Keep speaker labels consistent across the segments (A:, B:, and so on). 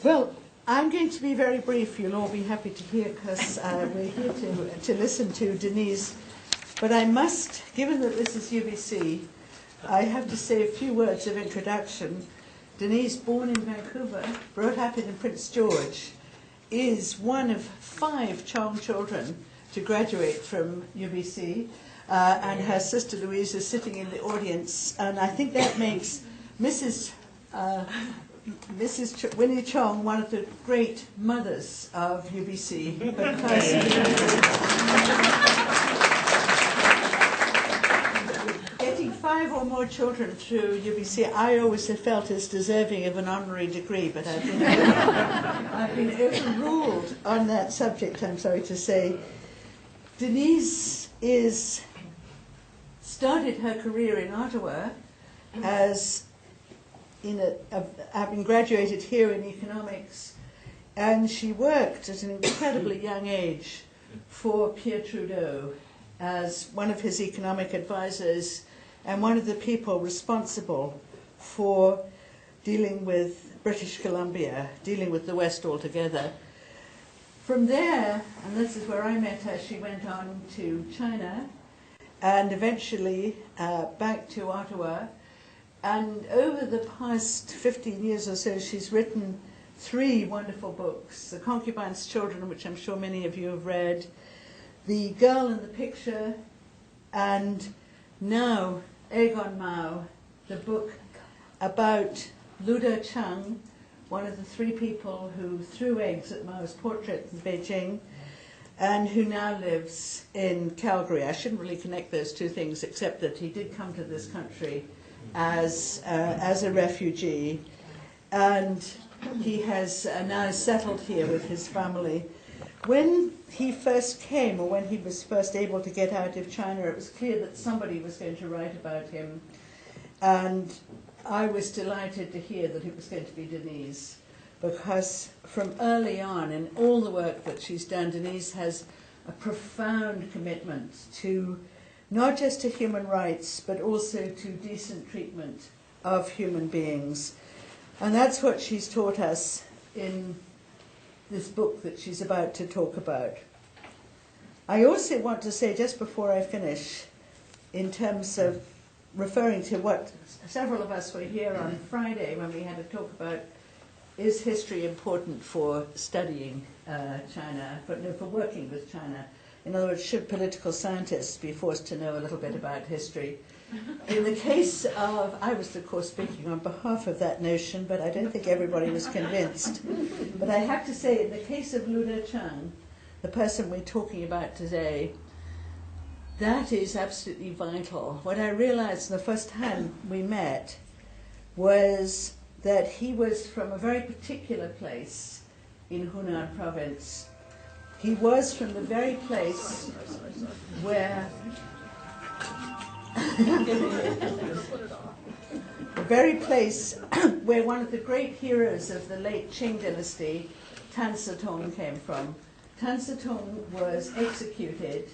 A: Well, I'm going to be very brief. You'll all be happy to hear because we're here to listen to Denise. But I must, given that this is UBC, I have to say a few words of introduction. Denise, born in Vancouver, brought up in Prince George, is one of 5 Chong children to graduate from UBC, and her sister Louise is sitting in the audience, and I think that makes Mrs. Winnie Chong one of the great mothers of UBC, because getting 5 or more children through UBC, I always have felt is deserving of an honorary degree, but I've been overruled on that subject, I'm sorry to say. Denise started her career in Ottawa as having graduated here in economics, and she worked at an incredibly young age for Pierre Trudeau as one of his economic advisors and one of the people responsible for dealing with British Columbia, dealing with the West altogether. From there, and this is where I met her, she went on to China and eventually back to Ottawa. And over the past 15 years or so, she's written 3 wonderful books: The Concubine's Children, which I'm sure many of you have read, The Girl in the Picture, and now Egon Mao, the book about Ludo Chung, one of the 3 people who threw eggs at Mao's portrait in Beijing, and who now lives in Calgary. I shouldn't really connect those 2 things, except that he did come to this country as a refugee, and he has now settled here with his family. When he first came, or when he was first able to get out of China, it was clear that somebody was going to write about him, and I was delighted to hear that it was going to be Denise, because from early on in all the work that she's done, Denise has a profound commitment to not just to human rights, but also to decent treatment of human beings. And that's what she's taught us in this book that she's about to talk about. I also want to say, just before I finish, in terms of referring to what several of us were here on Friday when we had a talk about, is history important for studying China, for working with China? In other words, should political scientists be forced to know a little bit about history? In the case of, I was of course speaking on behalf of that notion, but I don't think everybody was convinced. But I have to say, in the case of Ludo Chung, the person we're talking about today, that is absolutely vital. What I realized the first time we met was that he was from a very particular place in Hunan province. He was from the very place where where one of the great heroes of the late Qing dynasty, Tan Tong, came from. Tan Tong was executed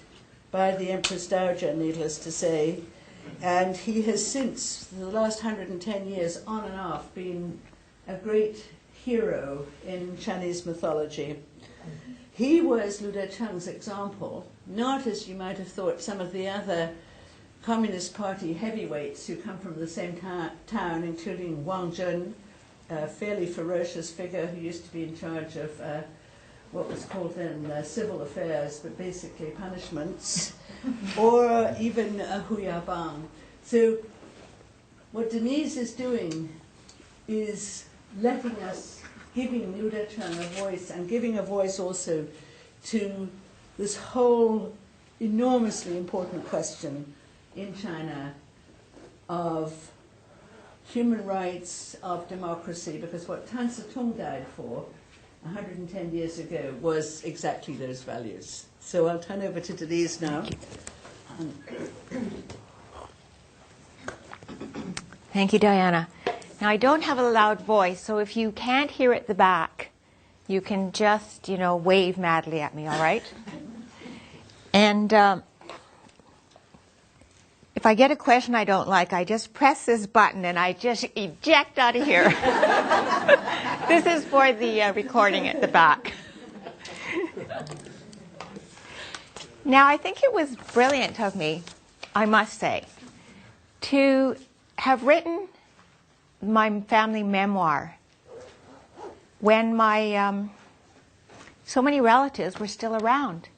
A: by the Empress Dowager, needless to say, and he has since, for the last 110 years, on and off, been a great hero in Chinese mythology. He was Ludo Chung's example, not, as you might have thought, some of the other Communist Party heavyweights who come from the same town, including Wang Jun, a fairly ferocious figure who used to be in charge of what was called then civil affairs, but basically punishments, or even Hu Yabang. So what Denise is doing is letting us, giving Ludo Chung a voice, and giving a voice also to this whole enormously important question in China of human rights, of democracy, because what Tan Tong died for 110 years ago was exactly those values. So I'll turn over to Denise now.
B: Thank you, Diana. Now, I don't have a loud voice, so if you can't hear at the back, you can just, wave madly at me, all right? And if I get a question I don't like, I just press this button and I just eject out of here. This is for the recording at the back. Now, I think it was brilliant of me, I must say, to have written my family memoir when my so many relatives were still around.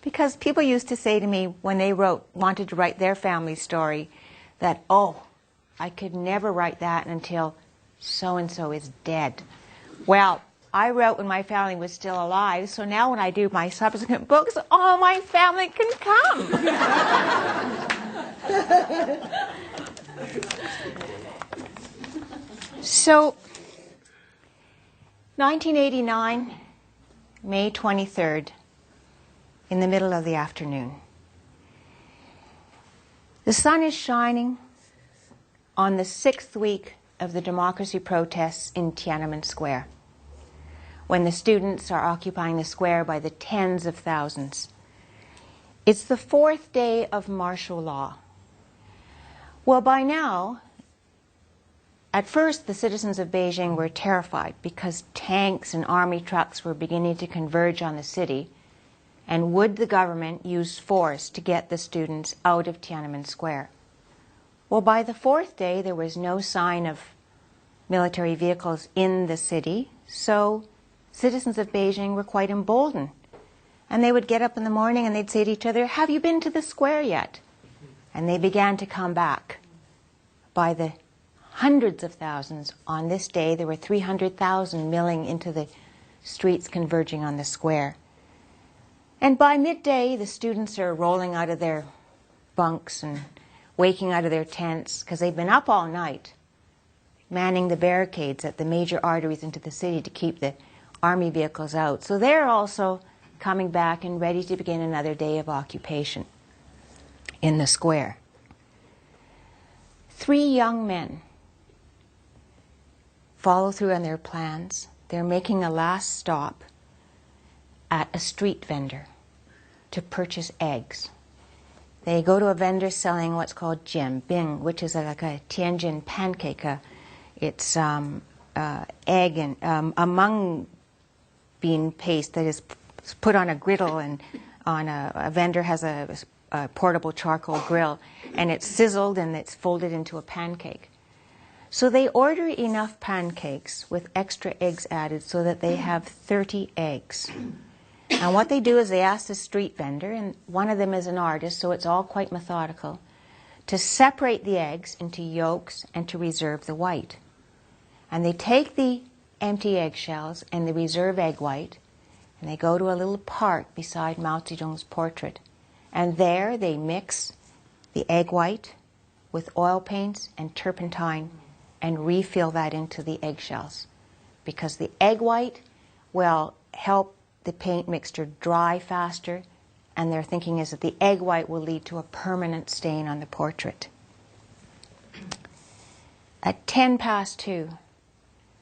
B: Because people used to say to me when they wanted to write their family story that, oh, I could never write that until so-and-so is dead. Well, I wrote when my family was still alive, so now when I do my subsequent books, all my family can come. So, 1989, May 23rd, in the middle of the afternoon. The sun is shining on the 6th week of the democracy protests in Tiananmen Square, when the students are occupying the square by the tens of thousands. It's the 4th day of martial law. Well, by now, at first the citizens of Beijing were terrified because tanks and army trucks were beginning to converge on the city, and would the government use force to get the students out of Tiananmen Square? Well, by the 4th day, there was no sign of military vehicles in the city, so citizens of Beijing were quite emboldened. And they would get up in the morning and they'd say to each other, "Have you been to the square yet?" And they began to come back. By the hundreds of thousands, on this day, there were 300,000 milling into the streets converging on the square. And by midday, the students are rolling out of their bunks and waking out of their tents because they've been up all night, manning the barricades at the major arteries into the city to keep the army vehicles out. So they're also coming back and ready to begin another day of occupation in the square. 3 young men follow through on their plans. They're making a last stop at a street vendor to purchase eggs. They go to a vendor selling what's called jianbing, which is like a Tianjin pancake. It's egg and a mung bean paste that is put on a griddle, and on a vendor has a portable charcoal grill, and it's sizzled and it's folded into a pancake. So they order enough pancakes with extra eggs added so that they have 30 eggs. And what they do is they ask the street vendor, and one of them is an artist, so it's all quite methodical, to separate the eggs into yolks and to reserve the white. And they take the empty eggshells and the reserve egg white, and they go to a little park beside Mao Zedong's portrait. And there they mix the egg white with oil paints and turpentine and refill that into the eggshells. Because the egg white will help the paint mixture dry faster, and their thinking is that the egg white will lead to a permanent stain on the portrait. At 2:10,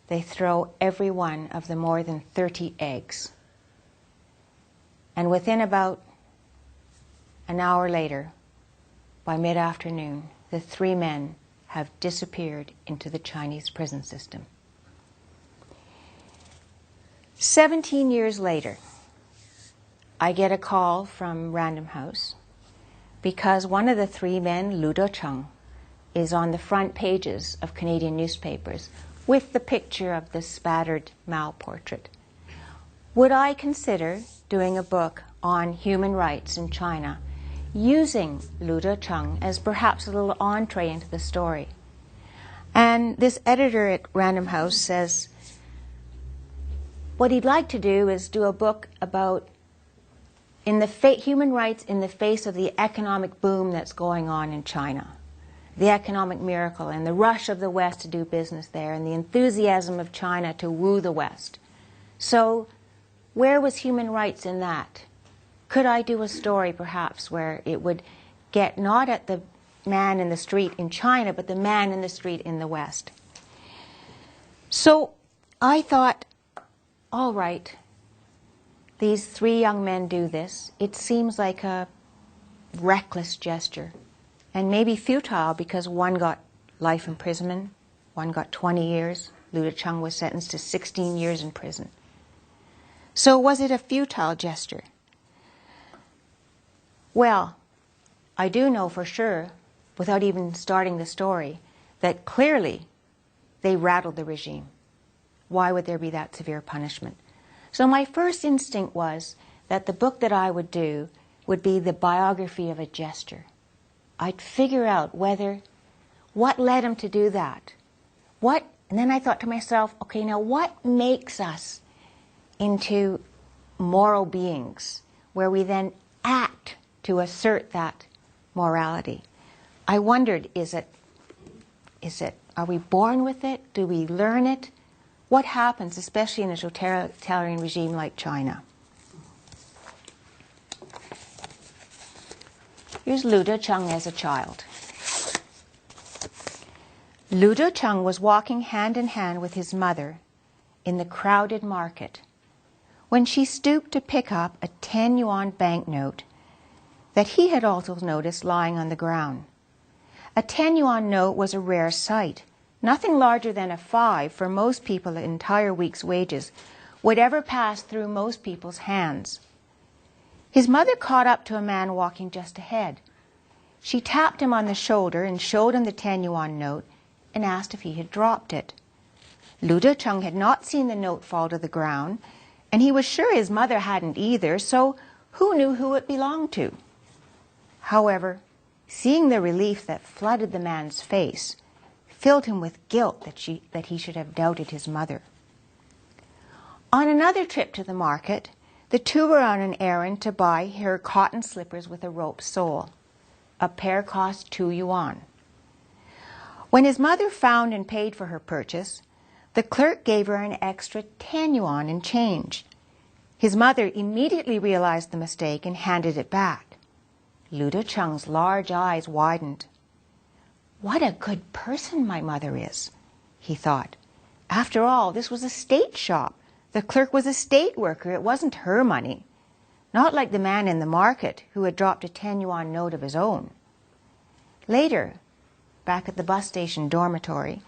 B: they throw every one of the more than 30 eggs. And within about an hour later, by mid-afternoon, the 3 men have disappeared into the Chinese prison system. 17 years later, I get a call from Random House because one of the 3 men, Ludo Chung, is on the front pages of Canadian newspapers with the picture of the spattered Mao portrait. Would I consider doing a book on human rights in China using Ludo Chung as perhaps a little entree into the story? And this editor at Random House says what he'd like to do is do a book about human rights in the face of the economic boom that's going on in China, the economic miracle and the rush of the West to do business there, and the enthusiasm of China to woo the West. So where was human rights in that? Could I do a story perhaps where it would get not at the man in the street in China, but the man in the street in the West? So I thought, all right, these 3 young men do this. It seems like a reckless gesture. and maybe futile because one got life imprisonment, one got 20 years. Ludo Chung was sentenced to 16 years in prison. So was it a futile gesture? Well, I do know for sure, without even starting the story, that clearly they rattled the regime. Why would there be that severe punishment? So my first instinct was that the book that I would do would be the biography of a jester. I'd figure out what led him to do that. And then I thought to myself, okay, now what makes us into moral beings where we then act to assert that morality? I wondered, are we born with it? Do we learn it? What happens, especially in a totalitarian regime like China? Here's Ludo Chung as a child. Ludo Chung was walking hand in hand with his mother in the crowded market when she stooped to pick up a 10-yuan banknote that he had also noticed lying on the ground. A 10-yuan note was a rare sight. Nothing larger than a 5 for most people an entire week's wages would ever pass through most people's hands. His mother caught up to a man walking just ahead. She tapped him on the shoulder and showed him the 10-yuan note and asked if he had dropped it. Ludo Chung had not seen the note fall to the ground, and he was sure his mother hadn't either, so who knew who it belonged to? However, seeing the relief that flooded the man's face filled him with guilt that he should have doubted his mother. On another trip to the market, the two were on an errand to buy her cotton slippers with a rope sole. A pair cost 2 yuan. When his mother found and paid for her purchase, the clerk gave her an extra 10 yuan in change. His mother immediately realized the mistake and handed it back. Ludo Chung's large eyes widened. What a good person my mother is, he thought. After all, this was a state shop. The clerk was a state worker. It wasn't her money. Not like the man in the market who had dropped a 10-yuan note of his own. Later, back at the bus station dormitory,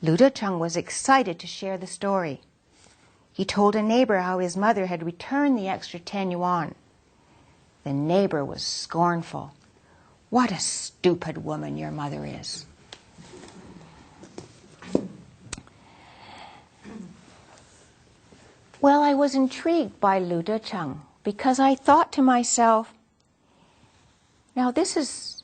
B: Ludo Chung was excited to share the story. He told a neighbor how his mother had returned the extra 10 yuan. The neighbor was scornful. What a stupid woman your mother is. Well, I was intrigued by Ludo Chung because I thought to myself, now this is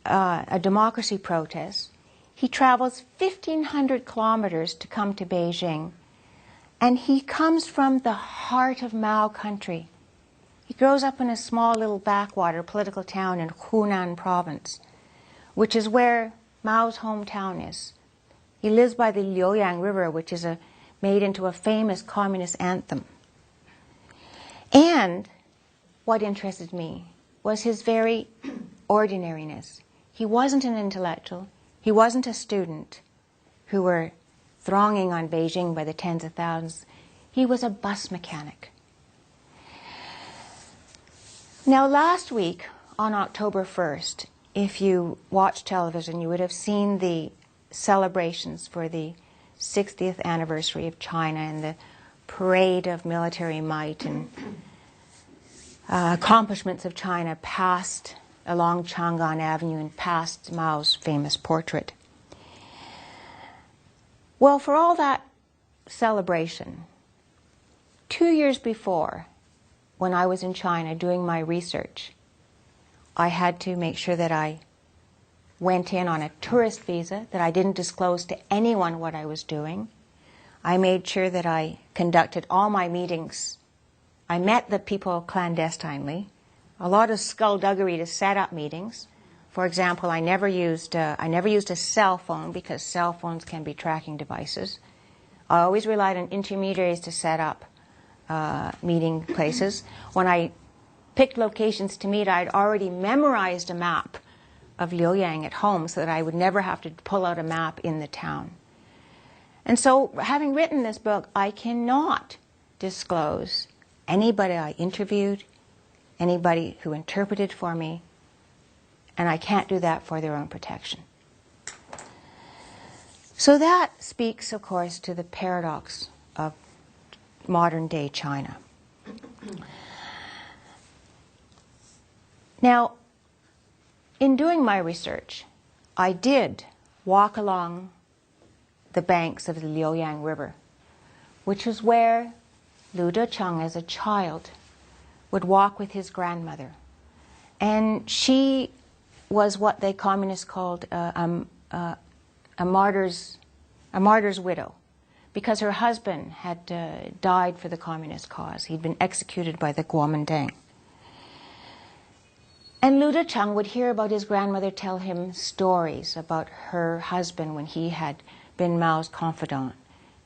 B: a democracy protest. He travels 1,500 kilometers to come to Beijing, and he comes from the heart of Mao country. He grows up in a small little backwater political town in Hunan province, which is where Mao's hometown is. He lives by the Liuyang River, which is made into a famous communist anthem. And what interested me was his very ordinariness. He wasn't an intellectual. He wasn't a student who were thronging on Beijing by the tens of thousands. He was a bus mechanic. Now, last week, on October 1st, if you watched television, you would have seen the celebrations for the 60th anniversary of China and the parade of military might and accomplishments of China passed along Chang'an Avenue and past Mao's famous portrait. Well, for all that celebration, 2 years before, when I was in China doing my research, I had to make sure that I went in on a tourist visa, that I didn't disclose to anyone what I was doing. I made sure that I conducted all my meetings. I met the people clandestinely. A lot of skullduggery to set up meetings. For example, I never used a cell phone because cell phones can be tracking devices. I always relied on intermediaries to set up meeting places. When I picked locations to meet, I'd already memorized a map of Liuyang at home so that I would never have to pull out a map in the town. And so, having written this book, I cannot disclose anybody I interviewed, anybody who interpreted for me, And I can't do that for their own protection. So that speaks, of course, to the paradox of modern-day China. Now, in doing my research, I did walk along the banks of the Liuyang River, which is where Ludo Chung, as a child, would walk with his grandmother. And she was what the communists called a martyr's widow, because her husband had died for the communist cause. He'd been executed by the Kuomintang. And Ludo Chung would hear about his grandmother tell him stories about her husband when he had been Mao's confidant,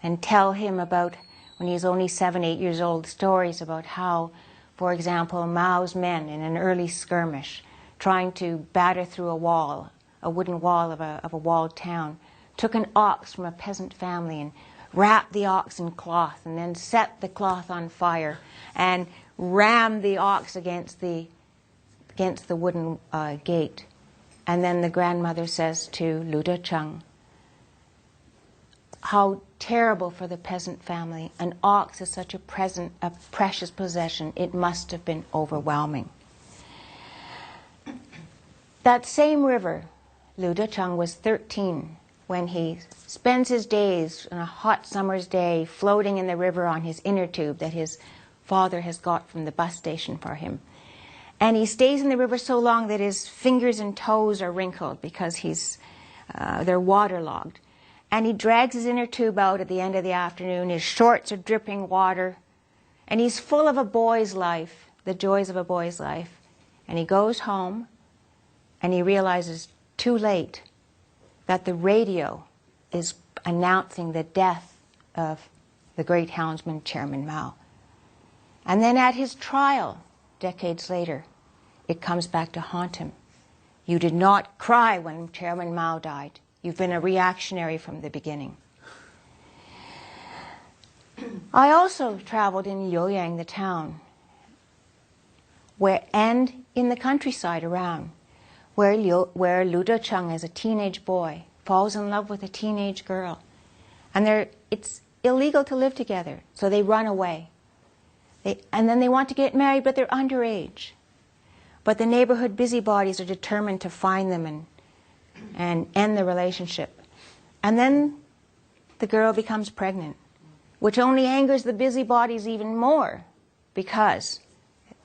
B: and tell him about, when he was only 7, 8 years old, stories about how, for example, Mao's men in an early skirmish, trying to batter through a wall, a wooden wall of a walled town, took an ox from a peasant family and wrapped the ox in cloth, and then set the cloth on fire and rammed the ox against the wooden gate. And then the grandmother says to Ludo Chung, how terrible for the peasant family. An ox is such a precious possession. It must have been overwhelming. That same river, Ludo Chung was 13 when he spends his days on a hot summer's day floating in the river on his inner tube that his father has got from the bus station for him. And he stays in the river so long that his fingers and toes are wrinkled because they're waterlogged. And he drags his inner tube out at the end of the afternoon. His shorts are dripping water. And he's full of a boy's life, the joys of a boy's life. And he goes home and he realizes too late that the radio is announcing the death of the great houndsman, Chairman Mao. And then at his trial, decades later, it comes back to haunt him. You did not cry when Chairman Mao died. You've been a reactionary from the beginning. I also traveled in Liuyang, the town, and in the countryside around, where Ludo Chung, as a teenage boy, falls in love with a teenage girl. And it's illegal to live together, so they run away. And then they want to get married, but they're underage. But the neighborhood busybodies are determined to find them and end the relationship. And then the girl becomes pregnant, which only angers the busybodies even more because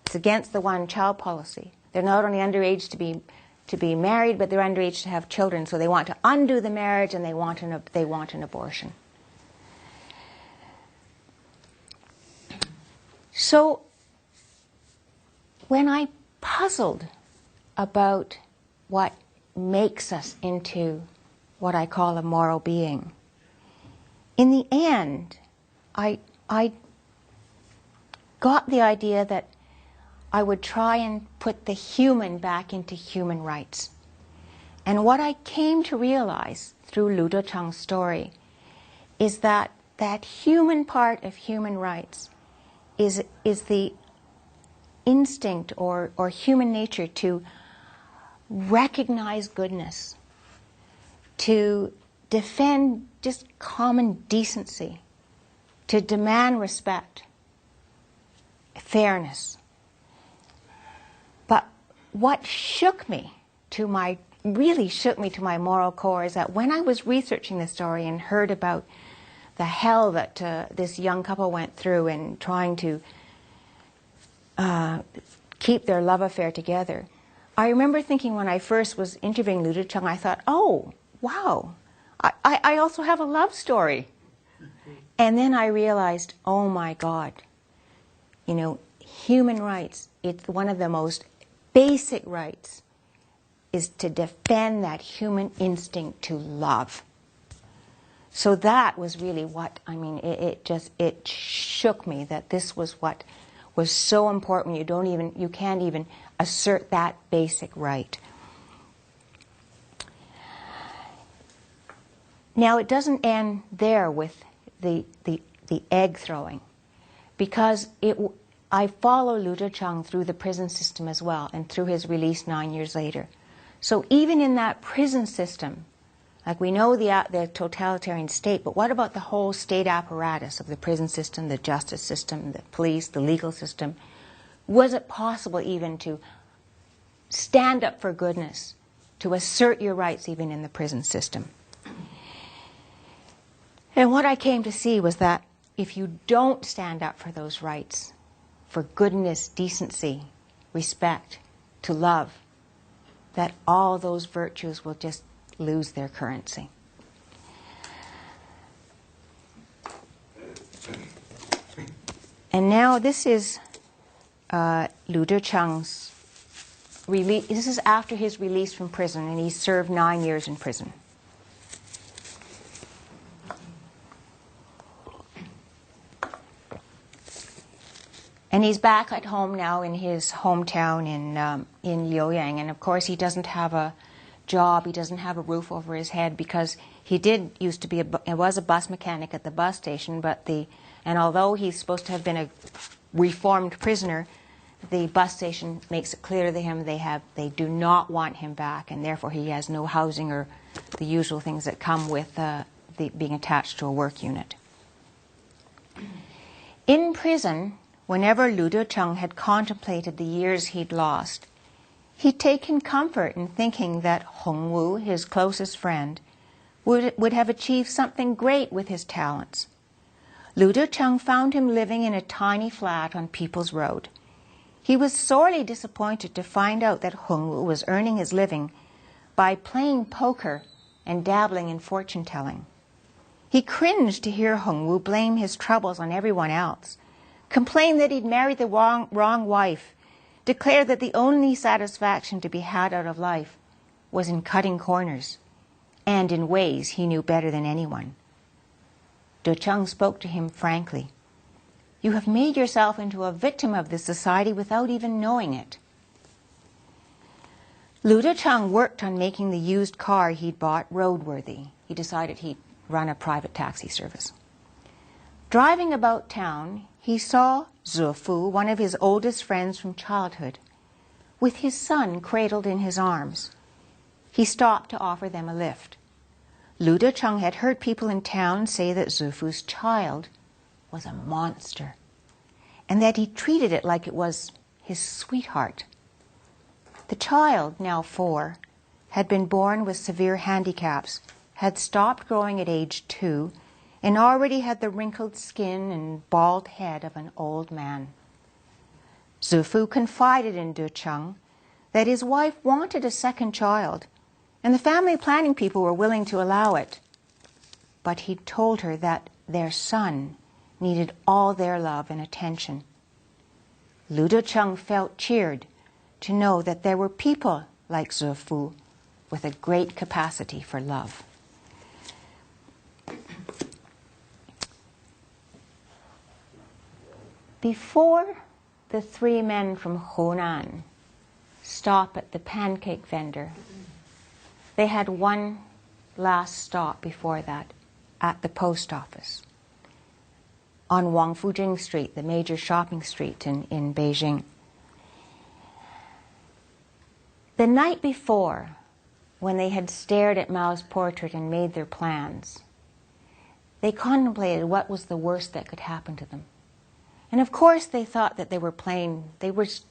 B: it's against the one-child policy. They're not only underage to be married, but they're underage to have children. So they want to undo the marriage, and they want an abortion. So when I puzzled about what makes us into what I call a moral being, in the end, I got the idea that I would try and put the human back into human rights. And what I came to realize through Ludo Chung's story is that that human part of human rights is the instinct or human nature to recognize goodness, to defend just common decency, to demand respect, fairness. But what really shook me to my moral core is that when I was researching the story and heard about the hell that this young couple went through in trying to keep their love affair together, I remember thinking when I first was interviewing Ludo Chung, I thought, oh, wow, I also have a love story. And then I realized, oh my God, human rights, it's one of the most basic rights is to defend that human instinct to love. So that was really what, it shook me that this was what was so important. You can't even assert that basic right. Now it doesn't end there with the egg throwing, because I follow Ludo Chung through the prison system as well and through his release 9 years later. So even in that prison system, like we know the totalitarian state, but what about the whole state apparatus of the prison system, the justice system, the police, the legal system? Was it possible even to stand up for goodness, to assert your rights even in the prison system? And what I came to see was that if you don't stand up for those rights, for goodness, decency, respect, to love, that all those virtues will just lose their currency. And now this is Ludo Chung's release. This is after his release from prison, and he served 9 years in prison. And he's back at home now in his hometown in Liuyang. And of course, he doesn't have a job. He doesn't have a roof over his head because he used to be was a bus mechanic at the bus station. And although he's supposed to have been a reformed prisoner, the bus station makes it clear to him they do not want him back, and therefore he has no housing or the usual things that come with being attached to a work unit. In prison, whenever Ludo Chung had contemplated the years he'd lost, he'd taken comfort in thinking that Hong Wu, his closest friend, would have achieved something great with his talents. Ludo Chung found him living in a tiny flat on People's Road. He was sorely disappointed to find out that Hong Wu was earning his living by playing poker and dabbling in fortune-telling. He cringed to hear Hong Wu blame his troubles on everyone else, complain that he'd married the wrong wife, declare that the only satisfaction to be had out of life was in cutting corners, and in ways he knew better than anyone. Decheng spoke to him frankly. You have made yourself into a victim of this society without even knowing it. Ludo Chung worked on making the used car he'd bought roadworthy. He decided he'd run a private taxi service. Driving about town, he saw Zufu, one of his oldest friends from childhood, with his son cradled in his arms. He stopped to offer them a lift. Ludo Chung had heard people in town say that Zufu's child was a monster, and that he treated it like it was his sweetheart. The child, now 4, had been born with severe handicaps, had stopped growing at age 2, and already had the wrinkled skin and bald head of an old man. Zufu confided in Decheng that his wife wanted a second child, and the family planning people were willing to allow it. But he told her that their son needed all their love and attention. Ludo Chung felt cheered to know that there were people like Zufu with a great capacity for love. Before the 3 men from Hunan stop at the pancake vendor, they had one last stop before that at the post office on Wangfujing Street, the major shopping street in Beijing. The night before, when they had stared at Mao's portrait and made their plans, they contemplated what was the worst that could happen to them. And of course they thought that they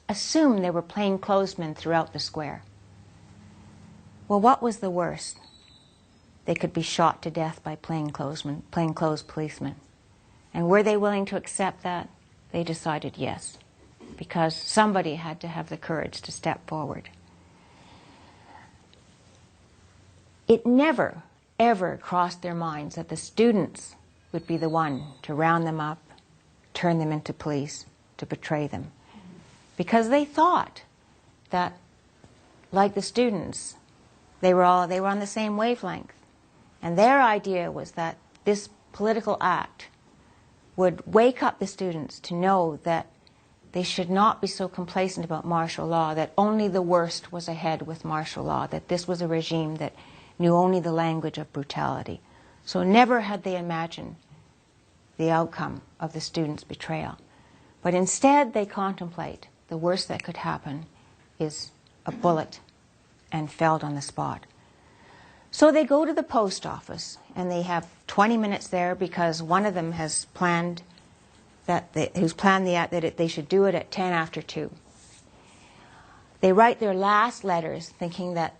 B: assumed they were plainclothesmen throughout the square. Well, what was the worst? They could be shot to death by plainclothes policemen. And were they willing to accept that? They decided yes, because somebody had to have the courage to step forward. It never, ever crossed their minds that the students would be the one to round them up, turn them into police, to betray them. Because they thought that, like the students, they were on the same wavelength. And their idea was that this political act would wake up the students to know that they should not be so complacent about martial law, that only the worst was ahead with martial law, that this was a regime that knew only the language of brutality. So never had they imagined the outcome of the students' betrayal. But instead they contemplate the worst that could happen is a bullet and felled on the spot. So they go to the post office, and they have 20 minutes there because one of them has planned that they should do it at 10 after 2. They write their last letters thinking that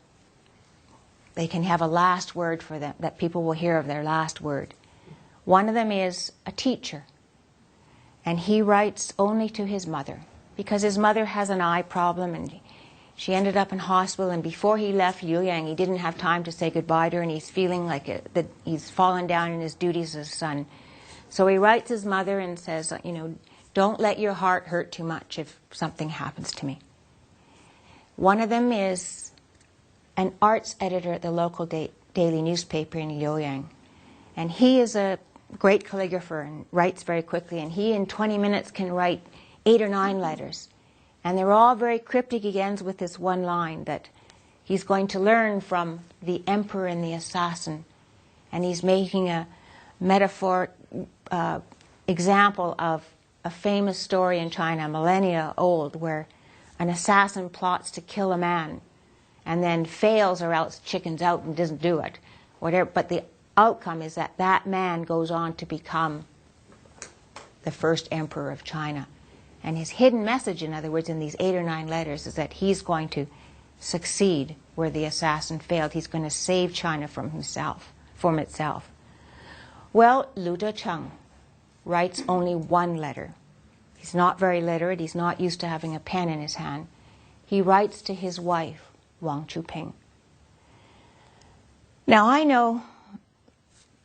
B: they can have a last word for them, that people will hear of their last word. One of them is a teacher, and he writes only to his mother because his mother has an eye problem, and she ended up in hospital, and before he left Luoyang, he didn't have time to say goodbye to her, and he's feeling like that he's fallen down in his duties as a son. So he writes his mother and says, don't let your heart hurt too much if something happens to me. One of them is an arts editor at the local daily newspaper in Luoyang, and he is a great calligrapher and writes very quickly, and he in 20 minutes can write 8 or 9 letters. And they're all very cryptic. He ends with this one line that he's going to learn from the emperor and the assassin. And he's making a metaphor example of a famous story in China, millennia old, where an assassin plots to kill a man and then fails or else chickens out and doesn't do it. Whatever. But the outcome is that that man goes on to become the first emperor of China. And his hidden message, in other words, in these 8 or 9 letters, is that he's going to succeed where the assassin failed. He's going to save China from itself. Well, Ludo Chung writes only 1 letter. He's not very literate. He's not used to having a pen in his hand. He writes to his wife, Wang Chuping. Now, I know,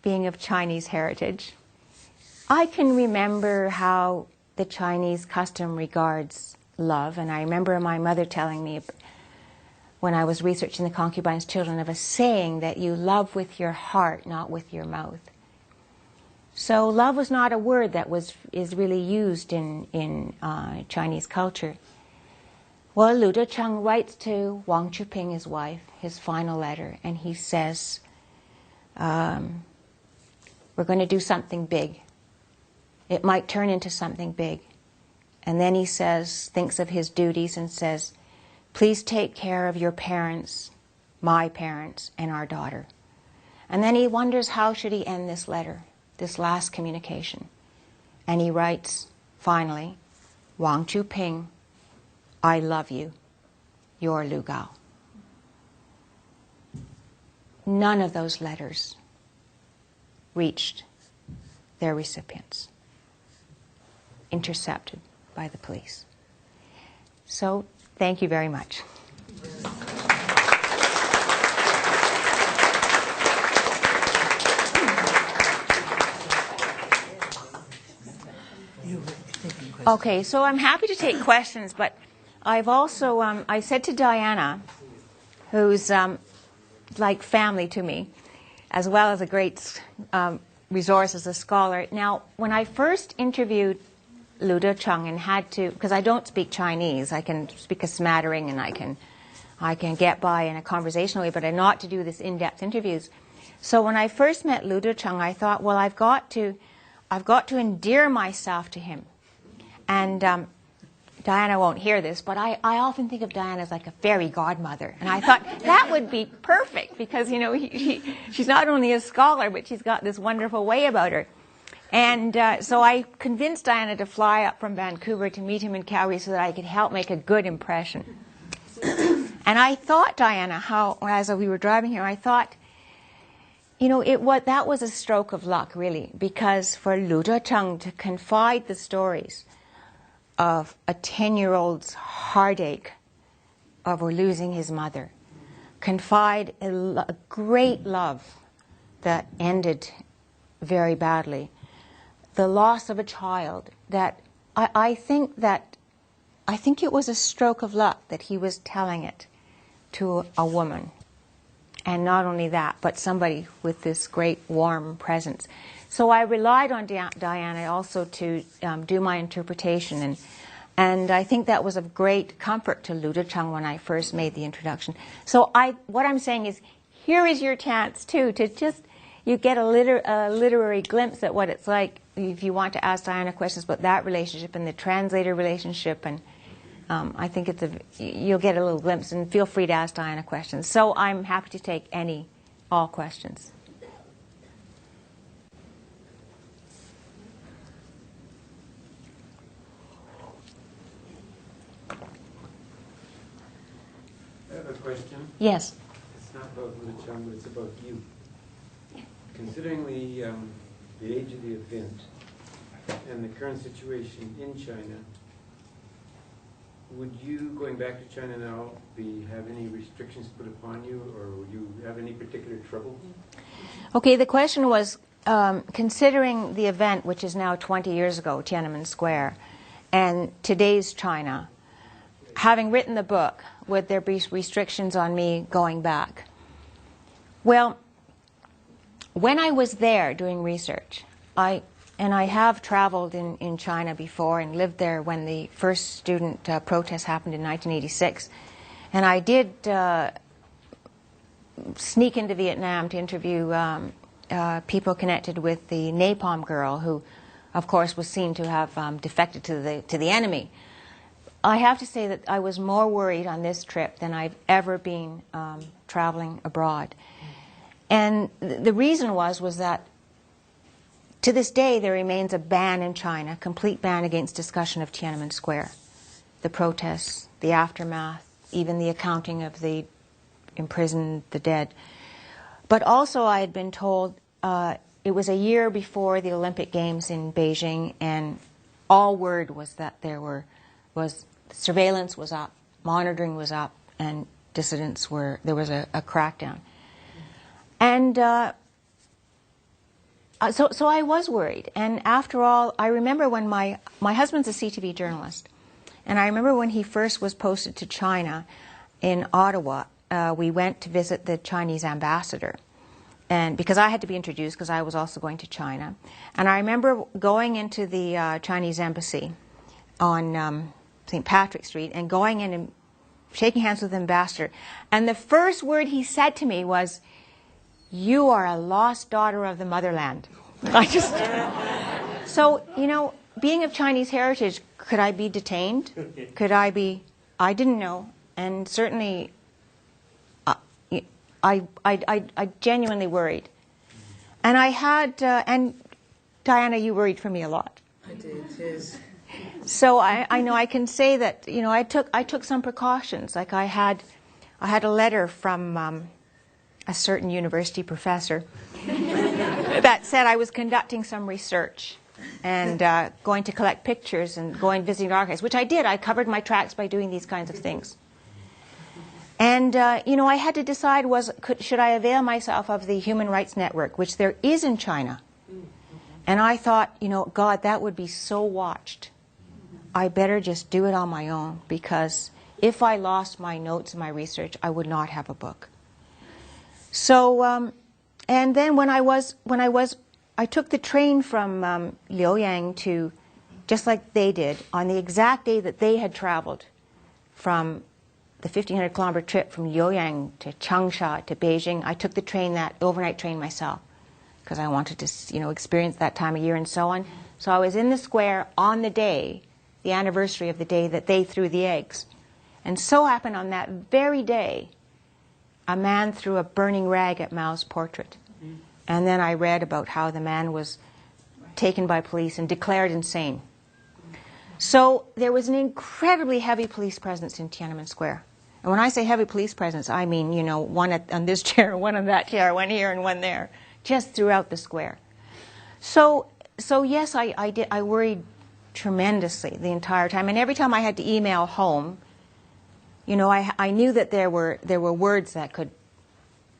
B: being of Chinese heritage, I can remember how the Chinese custom regards love, and I remember my mother telling me when I was researching the concubine's children of a saying that you love with your heart, not with your mouth. So love was not a word that is really used in Chinese culture. Well, Ludo Chung writes to Wang Chuping, his wife, his final letter, and he says, we're going to do something big. It might turn into something big. And then he thinks of his duties and says, please take care of your parents, my parents, and our daughter. And then he wonders how should he end this letter, this last communication. And he writes, finally, Wang Chuping, I love you, your Lu Gao. None of those letters reached their recipients, intercepted by the police. So, thank you very much. Okay, so I'm happy to take questions, but I've also, I said to Diana, who's like family to me, as well as a great resource as a scholar. Now, when I first interviewed Ludo Chung and had to, because I don't speak Chinese, I can speak a smattering and I can get by in a conversational way, but I'm not to do this in-depth interviews. So when I first met Ludo Chung, I thought, well, I've got to endear myself to him. And Diana won't hear this, but I often think of Diana as like a fairy godmother. And I thought that would be perfect because, she's not only a scholar, but she's got this wonderful way about her. And so I convinced Diana to fly up from Vancouver to meet him in Calgary so that I could help make a good impression. And I thought, Diana, as we were driving here, I thought, that was a stroke of luck, really, because for Ludo Chung to confide the stories of a 10-year-old's heartache over losing his mother, confide a great love that ended very badly, the loss of a child, that I think it was a stroke of luck that he was telling it to a woman. And not only that, but somebody with this great warm presence. So I relied on Diana also to do my interpretation, and I think that was of great comfort to Ludo Chung when I first made the introduction. So what I'm saying is, here is your chance too to just you get a literary glimpse at what it's like if you want to ask Diana questions about that relationship and the translator relationship, and I think you'll get a little glimpse, and feel free to ask Diana questions. So I'm happy to take all questions.
C: I have a question.
B: Yes.
C: It's not about Ludo Chung, but it's about you. Considering the age of the event and the current situation in China, would you, going back to China now, have any restrictions put upon you, or would you have any particular trouble?
B: Okay, the question was, considering the event, which is now 20 years ago, Tiananmen Square, and today's China, having written the book, would there be restrictions on me going back? Well, when I was there doing research, I have traveled in China before and lived there when the first student protest happened in 1986. And I did sneak into Vietnam to interview people connected with the napalm girl, who, of course, was seen to have defected to the enemy. I have to say that I was more worried on this trip than I've ever been traveling abroad. And the reason was that to this day there remains a ban in China, complete ban against discussion of Tiananmen Square. The protests, the aftermath, even the accounting of the imprisoned, the dead. But also I had been told it was a year before the Olympic Games in Beijing, and all word was that there was surveillance was up, monitoring was up, and dissidents there was a crackdown. And so I was worried. And after all, I remember when my husband's a CTV journalist, and I remember when he first was posted to China in Ottawa, we went to visit the Chinese ambassador. And because I had to be introduced, because I was also going to China. And I remember going into the Chinese embassy on St. Patrick Street and going in and shaking hands with the ambassador. And the first word he said to me was, "You are a lost daughter of the motherland." So, you know, being of Chinese heritage, could I be detained? I didn't know. And certainly, I genuinely worried. And I had, and Diana, you worried for me a lot.
A: I did, yes.
B: So I know I can say that, you know, I took some precautions. Like I had a letter from a certain university professor that said I was conducting some research and going to collect pictures and going visiting archives, which I did. I covered my tracks by doing these kinds of things. And, you know, I had to decide should I avail myself of the Human Rights Network, which there is in China. And I thought, you know, God, that would be so watched. I better just do it on my own, because if I lost my notes and my research, I would not have a book. So, and then I took the train from Liuyang to, just like they did, on the exact day that they had traveled from the 1,500-kilometer trip from Liuyang to Changsha to Beijing. I took the train, that overnight train myself, because I wanted to, you know, experience that time of year and so on. So I was in the square on the day, the anniversary of the day that they threw the eggs. And so happened on that very day, a man threw a burning rag at Mao's portrait. And then I read about how the man was taken by police and declared insane. So there was an incredibly heavy police presence in Tiananmen Square. And when I say heavy police presence, I mean, you know, one on this chair, one on that chair, one here and one there, just throughout the square. So yes, I worried tremendously the entire time. And every time I had to email home, you know, I knew that there were words that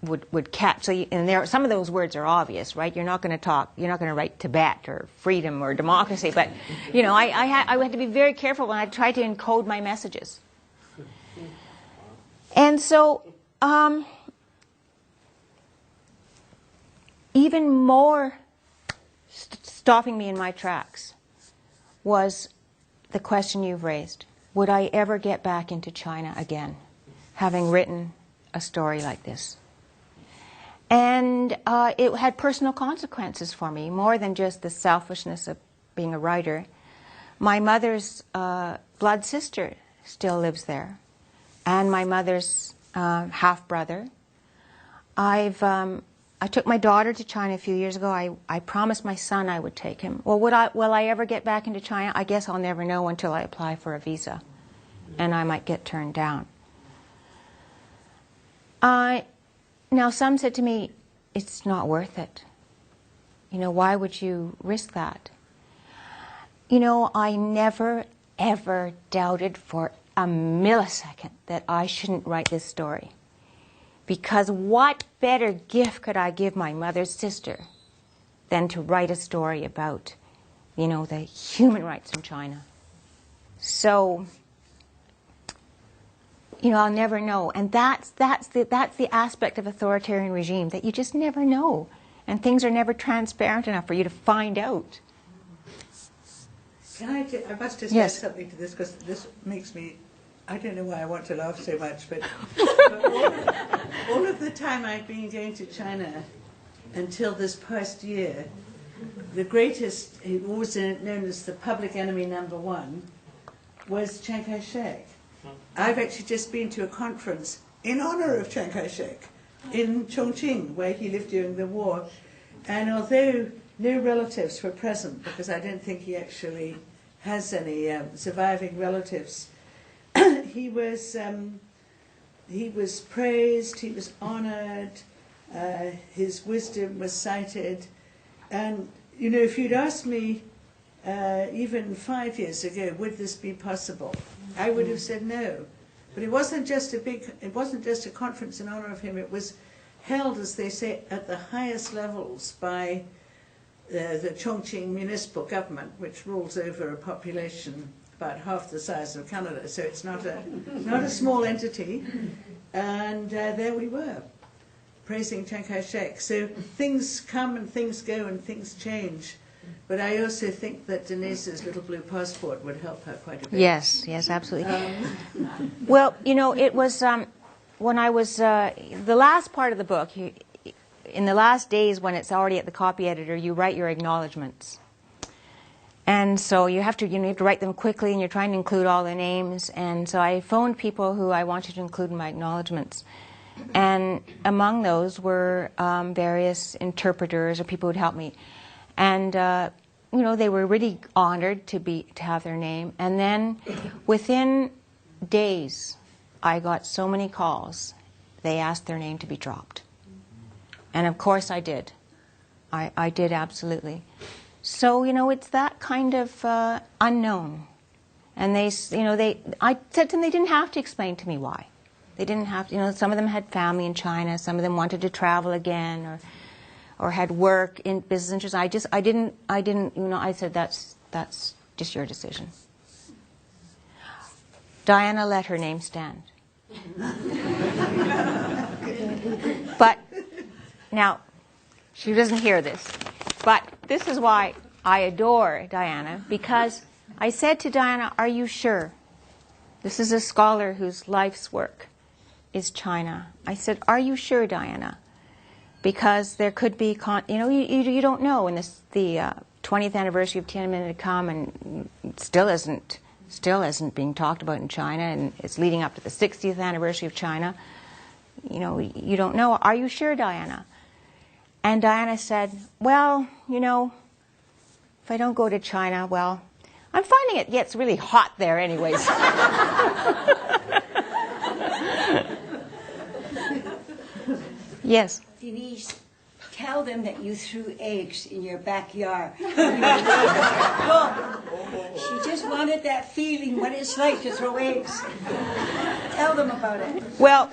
B: would catch. So some of those words are obvious, right? You're not going to write Tibet or freedom or democracy. But, you know, I had to be very careful when I tried to encode my messages. And so, even more stopping me in my tracks was the question you've raised. Would I ever get back into China again, having written a story like this? And it had personal consequences for me, more than just the selfishness of being a writer. My mother's blood sister still lives there, and my mother's half-brother. I took my daughter to China a few years ago. I promised my son I would take him. Well, will I ever get back into China? I guess I'll never know until I apply for a visa, and I might get turned down. Now, some said to me, it's not worth it. You know, why would you risk that? You know, I never, ever doubted for a millisecond that I shouldn't write this story. Because what better gift could I give my mother's sister than to write a story about, you know, the human rights in China? So, you know, I'll never know. And that's the aspect of authoritarian regime, that you just never know. And things are never transparent enough for you to find out.
A: I must just
B: Yes.
A: add something to this, because this makes me, I don't know why I want to laugh so much, but all of the time I've been going to China until this past year, the greatest, always known as the public enemy number one, was Chiang Kaishek. I've actually just been to a conference in honor of Chiang Kaishek in Chongqing, where he lived during the war. And although no relatives were present, because I don't think he actually has any surviving relatives, he was praised, he was honored, his wisdom was cited. And, you know, if you'd asked me even 5 years ago, would this be possible, I would have said no. But it wasn't just a conference in honor of him. It was held, as they say, at the highest levels by the Chongqing municipal government, which rules over a population about half the size of Canada. So it's not a small entity. And there we were, praising Chiang Kaishek. So things come and things go and things change. But I also think that Denise's little blue passport would help her quite a bit.
B: Yes, yes, absolutely. Well, you know, it was when I was, the last part of the book, in the last days when it's already at the copy editor, you write your acknowledgements. And so you have to write them quickly, and you're trying to include all the names. And so I phoned people who I wanted to include in my acknowledgements. And among those were various interpreters or people who'd help me. And you know, they were really honored to have their name. And then within days, I got so many calls, they asked their name to be dropped. And of course I did. I did, absolutely. So, you know, it's that kind of unknown. And I said to them they didn't have to explain to me why. They didn't have to, you know, some of them had family in China, some of them wanted to travel again, or had work in business interests. I didn't, you know, I said that's just your decision. Diana let her name stand. But now, she doesn't hear this, but this is why I adore Diana, because I said to Diana, are you sure? This is a scholar whose life's work is China. I said, are you sure, Diana? Because there could be, you don't know when the 20th anniversary of Tiananmen had come, and still isn't being talked about in China, and it's leading up to the 60th anniversary of China. You know, you don't know. Are you sure, Diana? And Diana said, well, you know, if I don't go to China, well, I'm finding it gets really hot there anyways. Yes.
D: Denise, tell them that you threw eggs in your backyard. Look, she just wanted that feeling, what it's like to throw eggs. Tell them about it.
B: Well,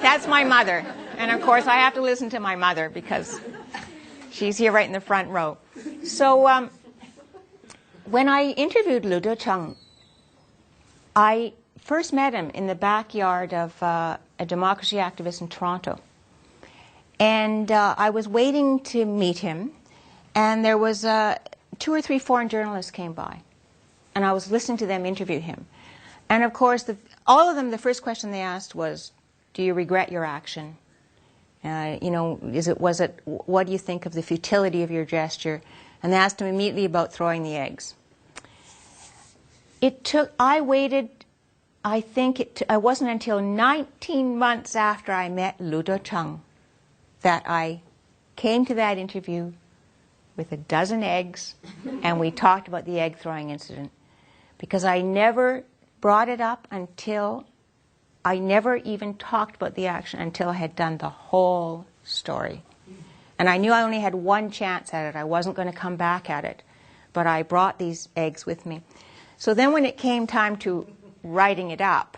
B: that's my mother. And of course, I have to listen to my mother because she's here right in the front row. So when I interviewed Ludo Chung, I first met him in the backyard of a democracy activist in Toronto. And I was waiting to meet him, and there was 2 or 3 foreign journalists came by, and I was listening to them interview him. And of course, all of them, the first question they asked was, do you regret your action? You know, what do you think of the futility of your gesture? And they asked him immediately about throwing the eggs. I waited I think it wasn't until 19 months after I met Ludo Chung that I came to that interview with a dozen eggs, and we talked about the egg throwing incident. Because I never brought it up until, I never even talked about the action until I had done the whole story. And I knew I only had one chance at it. I wasn't going to come back at it. But I brought these eggs with me. So then when it came time to writing it up,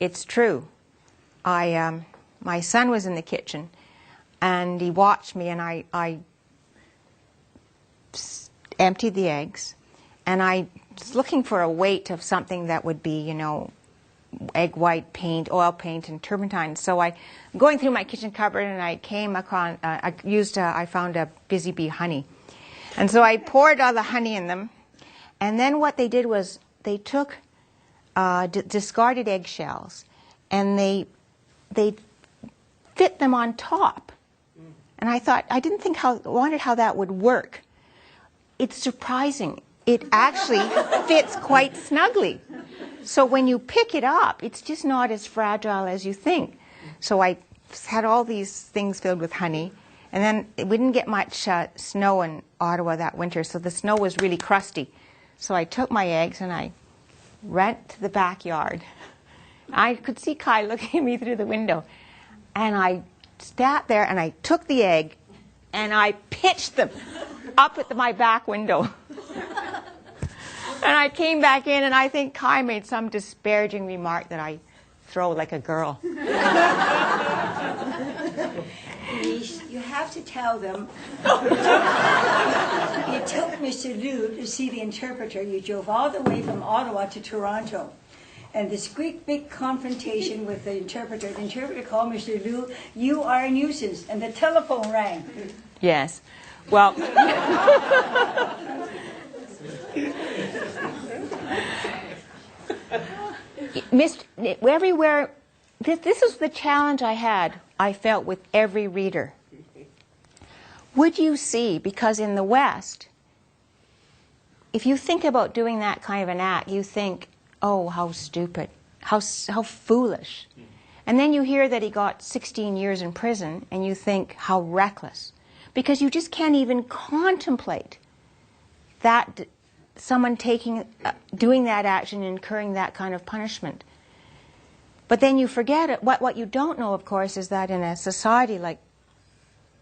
B: it's true. My son was in the kitchen, and he watched me, and I emptied the eggs, and I was looking for a weight of something that would be, egg white paint, oil paint, and turpentine. So I'm going through my kitchen cupboard, and I came across, I found a busy bee honey. And so I poured all the honey in them, and then what they did was they took discarded eggshells, and they fit them on top. And I thought, wondered how that would work. It's surprising. It actually fits quite snugly. So when you pick it up, it's just not as fragile as you think. So I had all these things filled with honey, and then we didn't get much snow in Ottawa that winter, so the snow was really crusty. So I took my eggs and I went to the backyard. I could see Kai looking at me through the window. And I sat there and I took the egg and I pitched them up at my back window. And I came back in, and I think Kai made some disparaging remark that I throw like a girl.
D: Denise, you have to tell them you took Mr. Liu to see the interpreter. You drove all the way from Ottawa to Toronto. And this great big confrontation with the interpreter called Mr. Liu, "You are a nuisance," and the telephone rang.
B: Yes. Well, everywhere, this is the challenge I felt with every reader. Would you see, because in the West, if you think about doing that kind of an act, you think, oh, how stupid, how foolish. And then you hear that he got 16 years in prison, and you think, how reckless. Because you just can't even contemplate that someone doing that action and incurring that kind of punishment. But then you forget it. What you don't know, of course, is that in a society like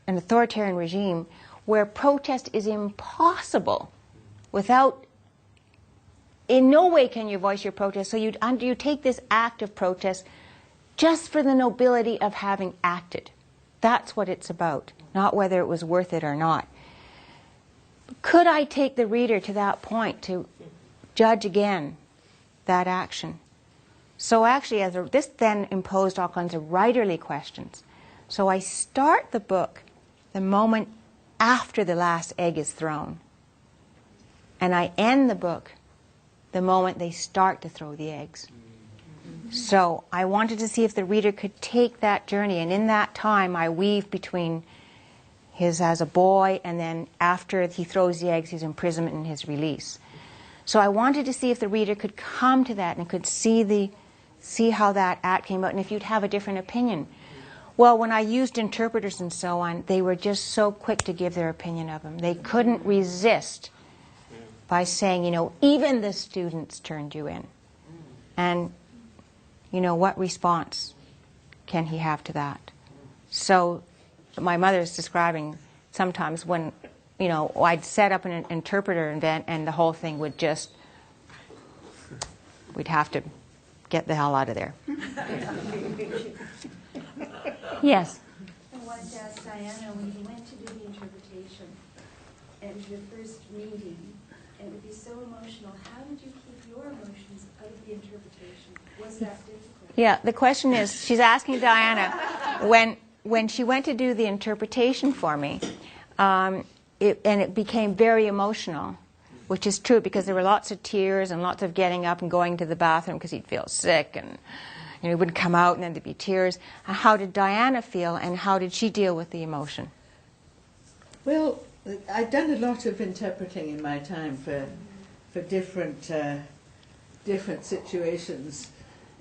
B: an authoritarian regime, where protest is impossible without, in no way can you voice your protest, so you take this act of protest just for the nobility of having acted. That's what it's about, not whether it was worth it or not. Could I take the reader to that point to judge again that action? So actually, this then imposed all kinds of writerly questions. So I start the book the moment after the last egg is thrown. And I end the book the moment they start to throw the eggs. So I wanted to see if the reader could take that journey. And in that time, I weave between his as a boy, and then after he throws the eggs, his imprisonment and his release. So I wanted to see if the reader could come to that and could see how that act came out, and if you'd have a different opinion. Well, when I used interpreters and so on, they were just so quick to give their opinion of him. They couldn't resist by saying, even the students turned you in. And, what response can he have to that? So my mother is describing sometimes when, I'd set up an interpreter event and the whole thing would just, we'd have to get the hell out of there. Yes?
E: I wanted to ask Diana, when you went to do the interpretation and your first meeting, and it would be so emotional, how did you keep your emotions out of the interpretation? Was that difficult?
B: Yeah, the question is, she's asking Diana, when she went to do the interpretation for me, it became very emotional, which is true because there were lots of tears and lots of getting up and going to the bathroom because he'd feel sick and he wouldn't come out and then there'd be tears. How did Diana feel, and how did she deal with the emotion?
A: Well, I'd done a lot of interpreting in my time for different different situations.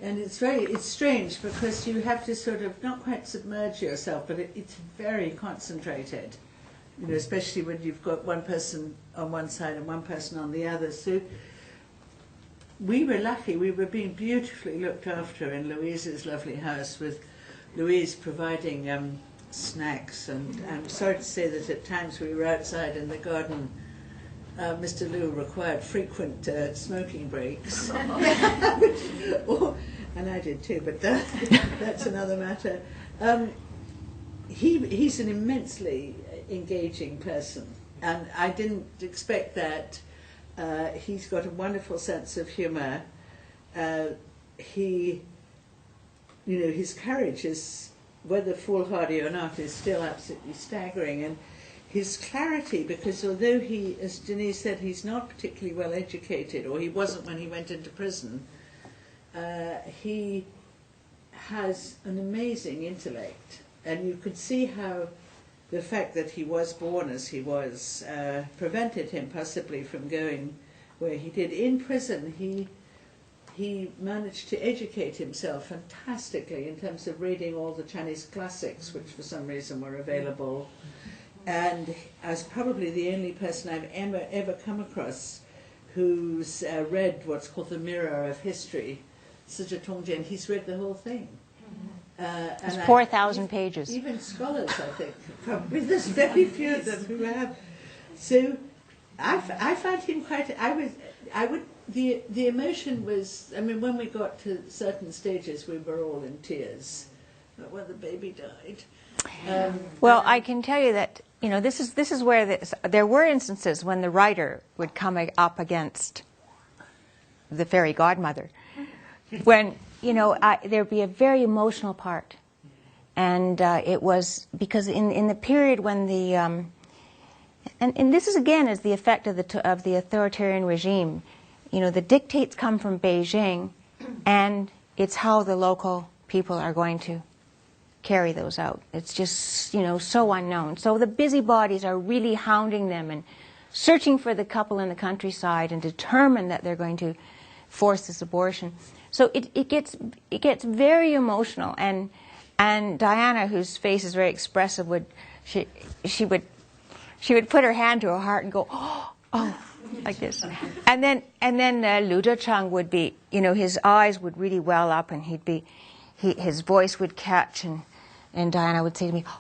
A: And it's strange because you have to sort of not quite submerge yourself, but it's very concentrated, you know, especially when you've got one person on one side and one person on the other. So we were lucky, we were being beautifully looked after in Louise's lovely house, with Louise providing snacks, and I'm sorry to say that at times we were outside in the garden. Mr. Liu required frequent smoking breaks, and I did too, but that's another matter. He's an immensely engaging person, and I didn't expect that. He's got a wonderful sense of humour. His courage is, whether foolhardy or not, is still absolutely staggering, and his clarity, because although he, as Denise said, he's not particularly well educated, or he wasn't when he went into prison, he has an amazing intellect, and you could see how the fact that he was born as he was prevented him possibly from going where he did. In prison, he managed to educate himself fantastically in terms of reading all the Chinese classics, which for some reason were available. And as probably the only person I've ever come across who's read what's called the Mirror of History, Tongjian, he's read the whole thing.
B: It's 4,000 pages.
A: Even scholars, I think, probably there's very few of them who have. So I found him quite. The emotion was. I mean, when we got to certain stages, we were all in tears. But when the baby died.
B: Well, I can tell you that, you know, this is where there were instances when the writer would come up against the fairy godmother, when, you know, there'd be a very emotional part, and it was because in the period when the and this is again is the effect of the authoritarian regime, you know, the dictates come from Beijing, and it's how the local people are going to carry those out. It's just, you know, so unknown. So the busybodies are really hounding them and searching for the couple in the countryside and determined that they're going to force this abortion. So it gets very emotional, and Diana, whose face is very expressive, she would put her hand to her heart and go, oh, like this, and then Ludo Chung would be, you know, his eyes would really well up, and his voice would catch, and Diana would say to me, oh,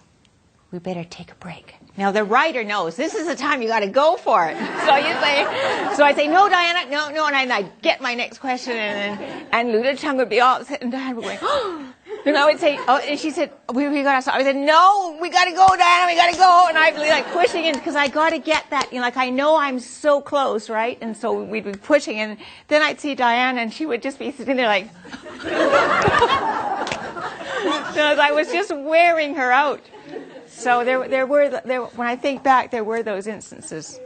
B: we better take a break. Now the writer knows this is the time you got to go for it. So I say, no, Diana, no, and I get my next question, and Ludo Chung would be all upset, and Diana would go, oh. And I would say, oh, and she said, we got to stop. I said, no, we got to go, Diana, we got to go. And I'd be like pushing in because I got to get that, you know, like I know I'm so close, right? And so we'd be pushing, and then I'd see Diana, and she would just be sitting there like, because I was just wearing her out. So there were when I think back, there were those instances.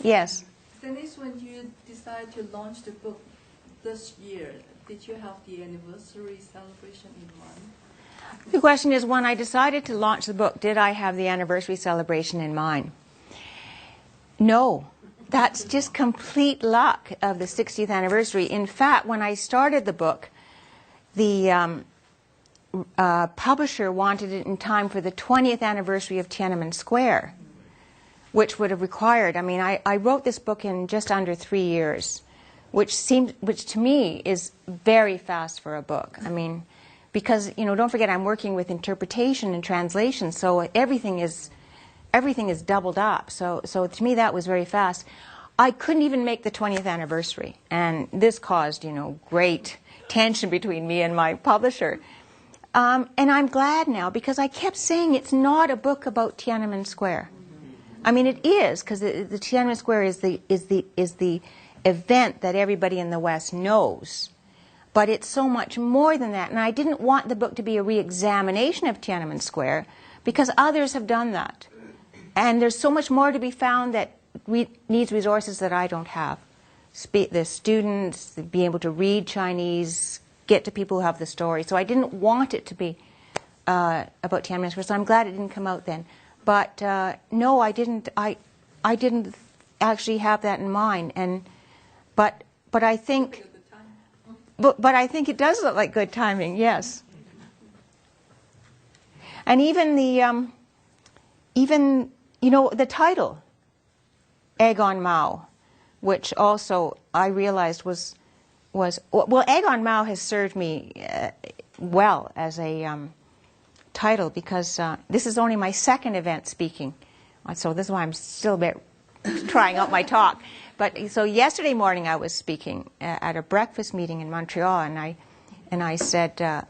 B: Yes.
F: Denise, when you decided to launch the book this year, did you have the anniversary celebration in mind?
B: The question is, when I decided to launch the book, did I have the anniversary celebration in mind? No. That's just complete luck of the 60th anniversary. In fact, when I started the book, the publisher wanted it in time for the 20th anniversary of Tiananmen Square, which would have required, I mean, I wrote this book in just under 3 years, which to me is very fast for a book. I mean, because, you know, don't forget I'm working with interpretation and translation, so everything is doubled up. So to me that was very fast. I couldn't even make the 20th anniversary, and this caused, you know, great tension between me and my publisher. And I'm glad now, because I kept saying it's not a book about Tiananmen Square. I mean, it is, because the Tiananmen Square is the event that everybody in the West knows. But it's so much more than that. And I didn't want the book to be a re-examination of Tiananmen Square, because others have done that. And there's so much more to be found that needs resources that I don't have. The students, be able to read Chinese, get to people who have the story. So I didn't want it to be about Tiananmen Square. So I'm glad it didn't come out then. But no, I didn't actually have that in mind. And but I think, but I think it does look like good timing. Yes. And even the the title, Egg on Mao, which also I realized was Egg on Mao has served me well as a title, because this is only my second event speaking, so this is why I'm still a bit trying out my talk. But so yesterday morning I was speaking at a breakfast meeting in Montreal, and I said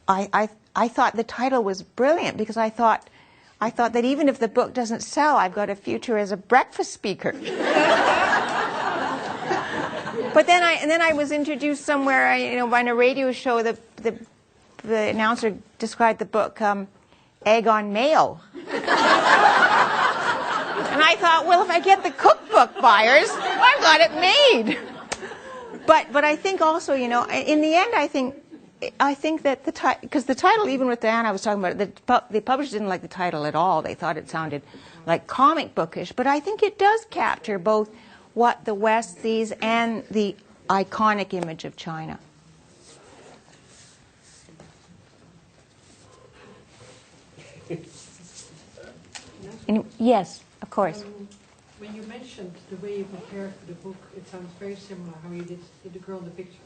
B: I thought the title was brilliant, because I thought that even if the book doesn't sell, I've got a future as a breakfast speaker. But then I was introduced somewhere, on a radio show. The announcer described the book Egg on Mayo. And I thought, well, if I get the cookbook buyers, I've got it made. But I think also, in the end, I think that because the title, even with Diana, I was talking about it, the publishers didn't like the title at all. They thought it sounded like comic bookish. But I think it does capture both what the West sees and the iconic image of China. Yes, of course.
G: When you mentioned the way you prepared for the book, it sounds very similar how you did The Girl in the Picture.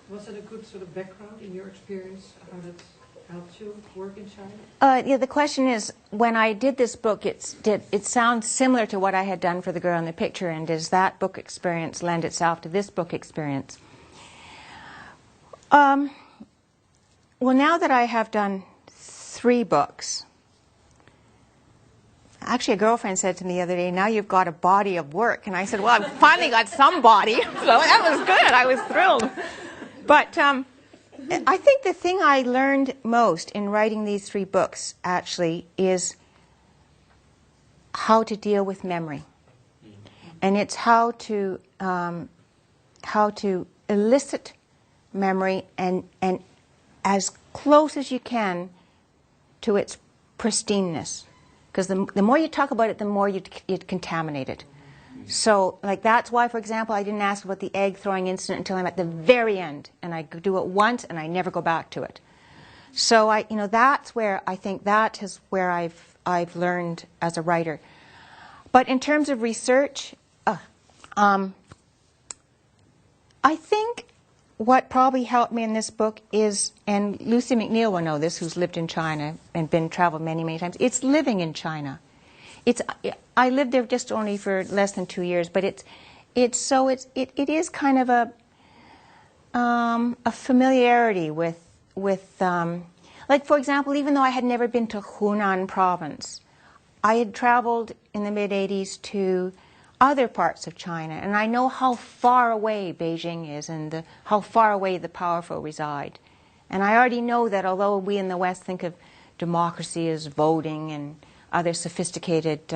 G: Was it a good sort of background in your experience, how that helped you work in China?
B: Yeah, the question is, when I did this book, it sounds similar to what I had done for The Girl in the Picture, and does that book experience lend itself to this book experience? Well, now that I have done 3 books, actually a girlfriend said to me the other day, now you've got a body of work. And I said, well, I've finally got some body. So that was good. I was thrilled. But I think the thing I learned most in writing these 3 books, actually, is how to deal with memory. And it's how to elicit memory and as close as you can to its pristineness. Because the more you talk about it, the more you contaminate it. So, that's why, for example, I didn't ask about the egg throwing incident until I'm at the very end, and I do it once, and I never go back to it. So, that's where I think that is where I've learned as a writer. But in terms of research, I think what probably helped me in this book is, and Lucy McNeil will know this, who's lived in China and traveled many, many times, it's living in China. I lived there just only for less than 2 years, but it is kind of a familiarity with for example, even though I had never been to Hunan province, I had traveled in the mid-'80s to other parts of China, and I know how far away Beijing is and how far away the powerful reside. And I already know that although we in the West think of democracy as voting and other sophisticated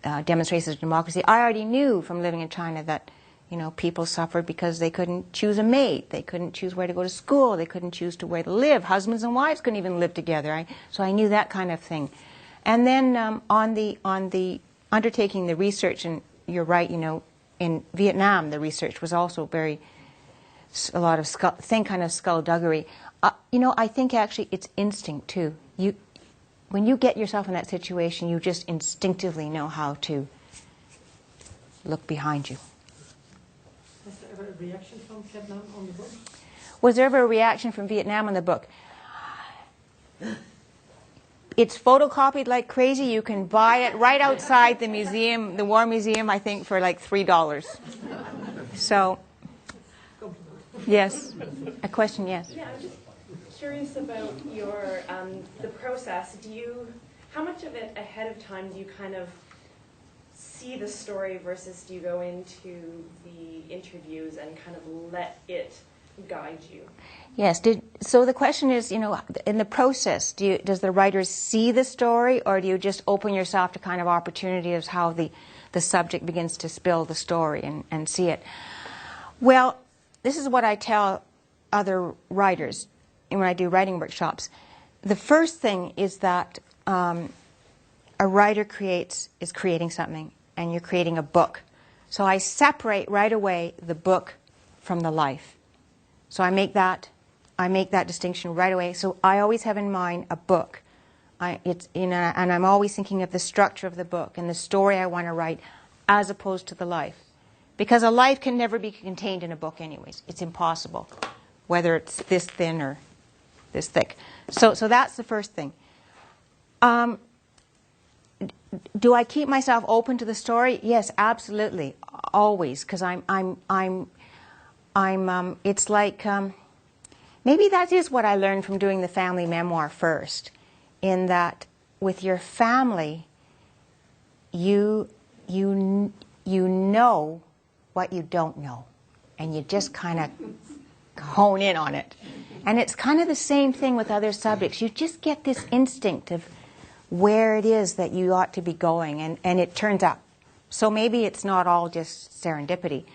B: demonstrations of democracy, I already knew from living in China that people suffered because they couldn't choose a mate, they couldn't choose where to go to school, they couldn't choose where to live. Husbands and wives couldn't even live together. So I knew that kind of thing. And then on the undertaking the research, and you're right, in Vietnam the research was also a lot of kind of skullduggery. I think actually it's instinct too. When you get yourself in that situation, you just instinctively know how to look behind you.
G: Was there ever a reaction from Vietnam on the book?
B: Was there ever a reaction from Vietnam on the book? It's photocopied like crazy. You can buy it right outside the museum, the War Museum, I think, for like $3. So, yes. A question, yes.
H: Yeah, I'm just curious about your the process. How much of it ahead of time do you kind of see the story versus do you go into the interviews and kind of let it guide you?
B: Yes. So the question is, in the process, does the writer see the story, or do you just open yourself to kind of opportunity of how the subject begins to spill the story and see it? Well, this is what I tell other writers when I do writing workshops. The first thing is that a writer is creating something, and you're creating a book. So I separate right away the book from the life. So I make that distinction right away. So I always have in mind a book. And I'm always thinking of the structure of the book and the story I want to write as opposed to the life. Because a life can never be contained in a book anyways. It's impossible, whether it's this thin or this thick. So that's the first thing. Do I keep myself open to the story? Yes, absolutely, always. Because it's like, maybe that is what I learned from doing the family memoir first, in that with your family, you know what you don't know, and you just kind of hone in on it. And it's kind of the same thing with other subjects. You just get this instinct of where it is that you ought to be going, and it turns up. So maybe it's not all just serendipity.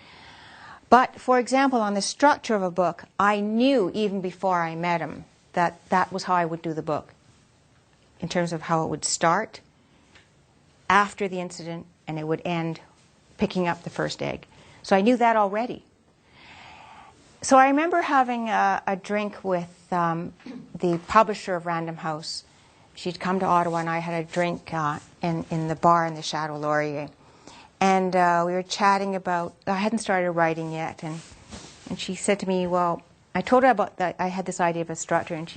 B: But, for example, on the structure of a book, I knew even before I met him that that was how I would do the book, in terms of how it would start after the incident, and it would end picking up the first egg. So I knew that already. So I remember having a drink with the publisher of Random House. She'd come to Ottawa, and I had a drink in the bar in the Chateau Laurier. And we were chatting about, I hadn't started writing yet, and she said to me, well, I told her about that, I had this idea of a structure, and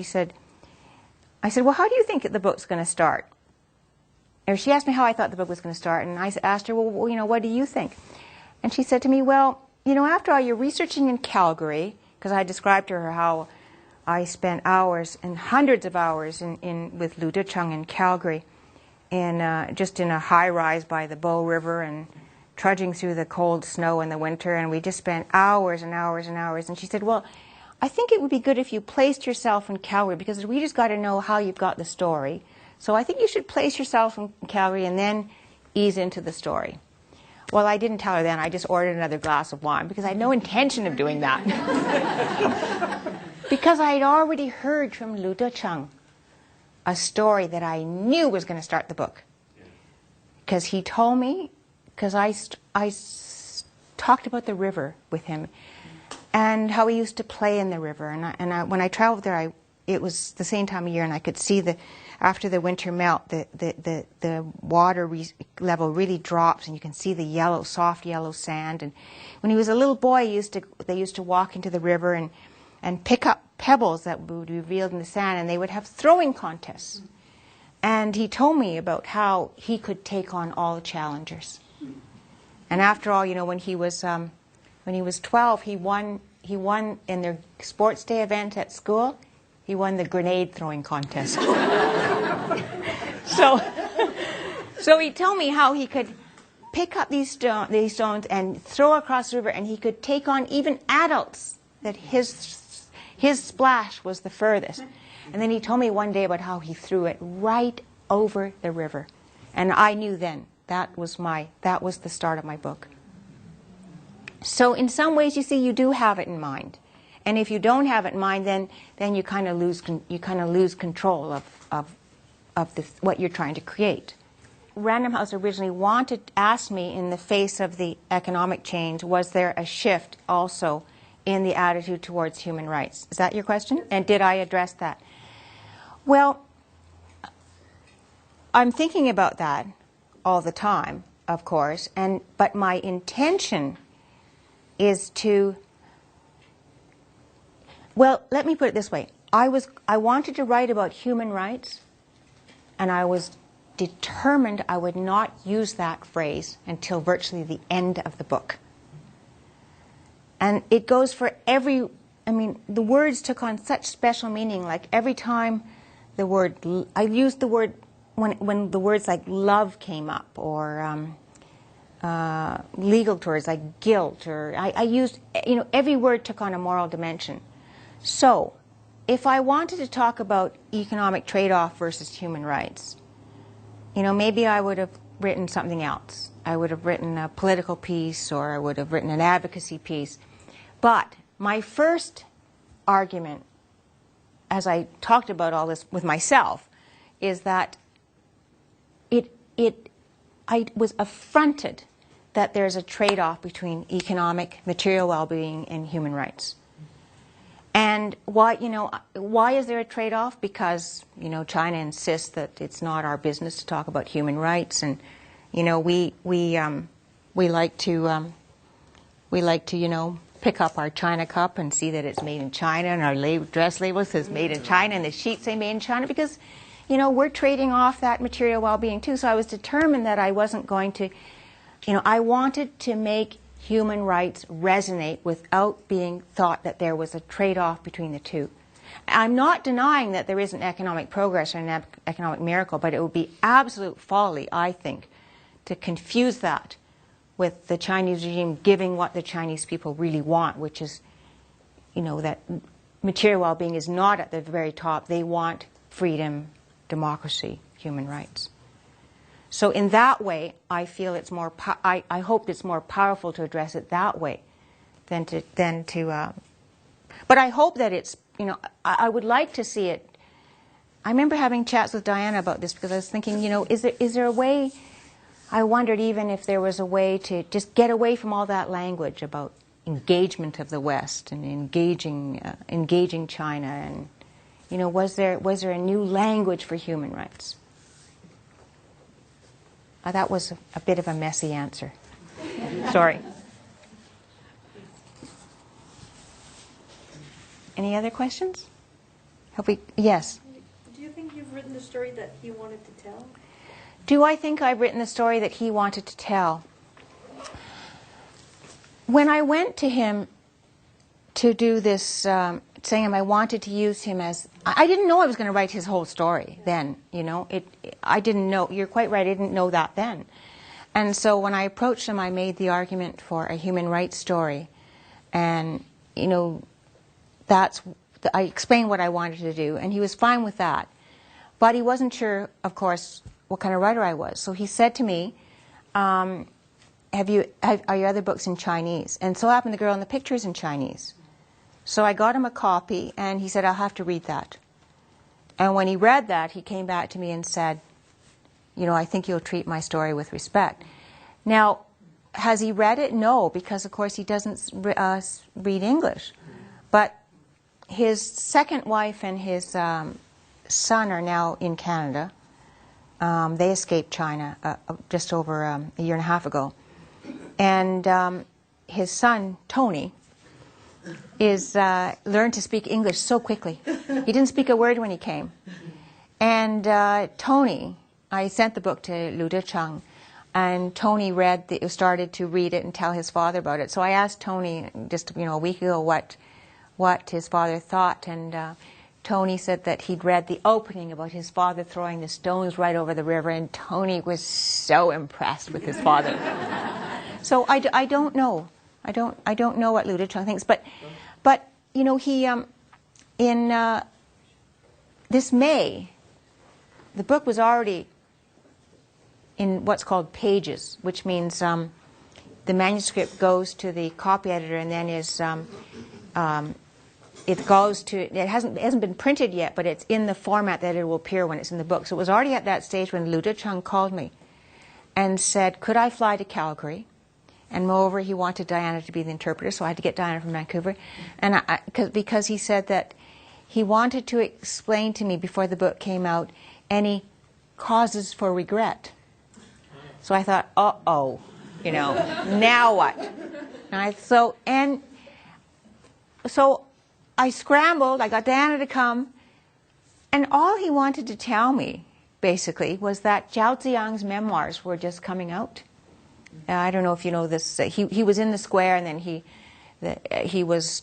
B: I said, well, how do you think the book's going to start? Or she asked me how I thought the book was going to start, and I asked her, well, what do you think? And she said to me, well, after all, you're researching in Calgary, because I described to her how I spent hours and hundreds of hours with Ludo Chung in Calgary, just in a high-rise by the Bow River and trudging through the cold snow in the winter, and we just spent hours and hours and hours. And she said, well, I think it would be good if you placed yourself in Calgary, because we just got to know how you've got the story. So I think you should place yourself in Calgary and then ease into the story. Well, I didn't tell her then. I just ordered another glass of wine, because I had no intention of doing that. Because I had already heard from Ludo Chung a story that I knew was going to start the book. Because he told me, because I talked about the river with him and how he used to play in the river. And when I traveled there, it was the same time of year, and I could see after the winter melt, the water level really drops, and you can see the soft yellow sand. And when he was a little boy, they used to walk into the river and pick up pebbles that would be revealed in the sand, and they would have throwing contests. And he told me about how he could take on all the challengers. And after all, when he was 12, he won in their sports day event at school. He won the grenade throwing contest. So he told me how he could pick up these stones and throw across the river, and he could take on even adults, that his splash was the furthest. And then he told me one day about how he threw it right over the river. And I knew then that was the start of my book. So in some ways, you see, you do have it in mind. And if you don't have it in mind, then you kind of lose control of what you're trying to create. Random House originally asked me, in the face of the economic change, was there a shift also in the attitude towards human rights? Is that your question? And did I address that? Well, I'm thinking about that all the time, of course, but my intention is to... Well, let me put it this way. I wanted to write about human rights, and I was determined I would not use that phrase until virtually the end of the book. And it goes for the words took on such special meaning. Like every time I used the word, when the words like love came up, or legal terms like guilt, or I used, every word took on a moral dimension. So, if I wanted to talk about economic trade-off versus human rights, maybe I would have written something else. I would have written a political piece, or I would have written an advocacy piece. But my first argument, as I talked about all this with myself, is that I was affronted that there's a trade-off between economic, material well-being and human rights. And why is there a trade-off? Because, China insists that it's not our business to talk about human rights, and, we like to pick up our China cup and see that it's made in China, and our dress label says made in China, and the sheets say made in China, because, we're trading off that material well-being too. So I was determined that I wasn't going to, I wanted to make human rights resonate without being thought that there was a trade-off between the two. I'm not denying that there isn't economic progress or an economic miracle, but it would be absolute folly, I think, to confuse that with the Chinese regime giving what the Chinese people really want, which is, that material well-being is not at the very top. They want freedom, democracy, human rights. So in that way, I feel it's more. I hope it's more powerful to address it that way, than to. But I hope that it's. I would like to see it. I remember having chats with Diana about this because I was thinking, is there a way? I wondered even if there was a way to just get away from all that language about engagement of the West and engaging China, and was there a new language for human rights? That was a bit of a messy answer. Sorry. Any other questions? Yes.
I: Do you think you've written the story that he wanted to tell?
B: Do I think I've written the story that he wanted to tell? When I went to him to do this, saying I wanted to use him as... I didn't know I was going to write his whole story then, I didn't know. You're quite right, I didn't know that then. And so when I approached him, I made the argument for a human rights story. And, I explained what I wanted to do, and he was fine with that. But he wasn't sure, of course, what kind of writer I was. So he said to me, are your other books in Chinese? And so happened the girl in the picture is in Chinese. So I got him a copy, and he said, I'll have to read that. And when he read that, he came back to me and said, I think you'll treat my story with respect. Now, has he read it? No, because, of course, he doesn't read English. But his second wife and his son are now in Canada. They escaped China just over a year and a half ago. And his son, Tony, is learned to speak English so quickly. He didn't speak a word when he came. And Tony, I sent the book to Ludo Chung, and Tony started to read it and tell his father about it. So I asked Tony just a week ago what his father thought, and Tony said that he'd read the opening about his father throwing the stones right over the river, and Tony was so impressed with his father. So I don't know. I don't know what Ludo Chung thinks, but he in this May, the book was already in what's called pages, which means the manuscript goes to the copy editor and then is it hasn't been printed yet, but it's in the format that it will appear when it's in the book. So it was already at that stage when Ludo Chung called me and said, could I fly to Calgary? And moreover, he wanted Diana to be the interpreter, so I had to get Diana from Vancouver. And because he said that he wanted to explain to me before the book came out any causes for regret. So I thought, uh-oh, now what? So I scrambled, I got Diana to come, and all he wanted to tell me, basically, was that Zhao Ziyang's memoirs were just coming out. I don't know if you know this. He was in the square, and then he was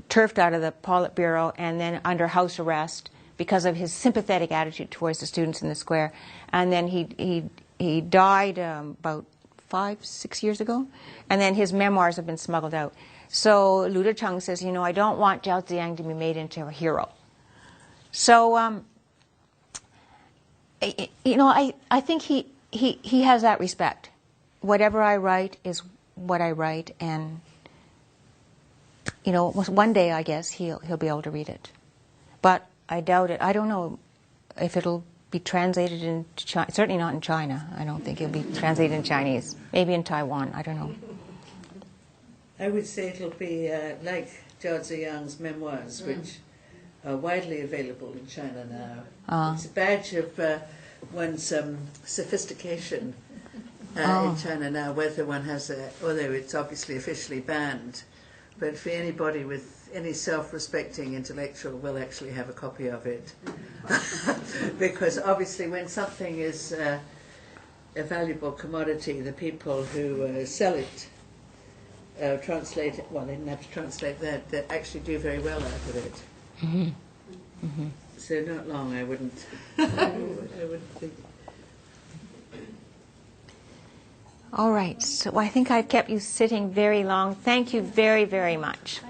B: turfed out of the Politburo and then under house arrest because of his sympathetic attitude towards the students in the square. And then he died about 5-6 years ago, and then his memoirs have been smuggled out. So Ludo Chung says, I don't want Zhao Ziyang to be made into a hero. So, I think he has that respect. Whatever I write is what I write, and one day I guess he'll be able to read it. But I doubt it. I don't know if it'll be translated into China. Certainly not in China. I don't think it'll be translated in Chinese. Maybe in Taiwan. I don't know.
A: I would say it'll be like Zhao Ziyang's memoirs, which are widely available in China now. It's a badge of one's sophistication in China now, whether one has although it's obviously officially banned, but for anybody with any self-respecting intellectual will actually have a copy of it. Because obviously when something is a valuable commodity, the people who sell it translate it, well, they didn't have to translate that, they actually do very well out of it.
B: Mm-hmm. Mm-hmm.
A: So not long, I wouldn't, I wouldn't think.
B: All right, so I think I've kept you sitting very long. Thank you very, very much.